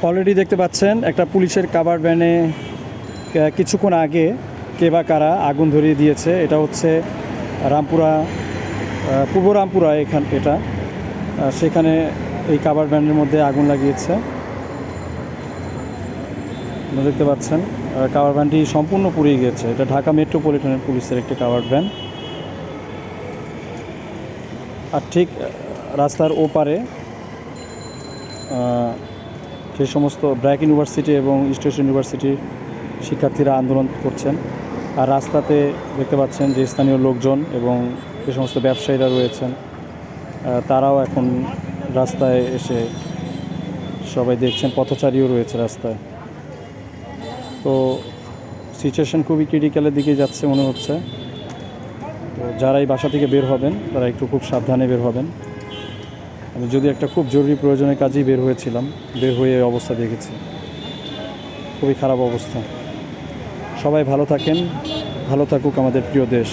Already দেখতে পাচ্ছেন একটা পুলিশের কাভার ভ্যানে কিছুক্ষণ আগে কে বা কারা আগুন ধরিয়ে দিয়েছে। এটা হচ্ছে রামপুরা, পূর্ব রামপুরা এটা সেখানে এই কাভার ভ্যানের মধ্যে আগুন লাগিয়েছে। দেখতে পাচ্ছেন কাভার ভ্যানটি সম্পূর্ণ পুড়িয়ে গিয়েছে। এটা ঢাকা মেট্রোপলিটনের পুলিশের একটি কাভার ভ্যান। আর ঠিক রাস্তার ওপারে যে সমস্ত ব্র্যাক ইউনিভার্সিটি এবং ইস্ট ইউনিভার্সিটির শিক্ষার্থীরা আন্দোলন করছেন। আর রাস্তাতে দেখতে পাচ্ছেন যে স্থানীয় লোকজন এবং যে সমস্ত ব্যবসায়ীরা রয়েছেন তারাও এখন রাস্তায় এসে সবাই দেখছেন, পথচারীও রয়েছে রাস্তায়। তো সিচুয়েশন খুবই ক্রিটিক্যালের দিকে যাচ্ছে মনে হচ্ছে। তো যারা এই বাসা থেকে বের হবেন তারা একটু খুব সাবধানে বের হবেন। আমি যদি একটা খুব জরুরি প্রয়োজনের কাজেই বের হয়েছিলাম, বের হয়ে এই অবস্থা দেখেছি। খুবই খারাপ অবস্থা। সবাই ভালো থাকেন, ভালো থাকুক আমাদের প্রিয় দেশ।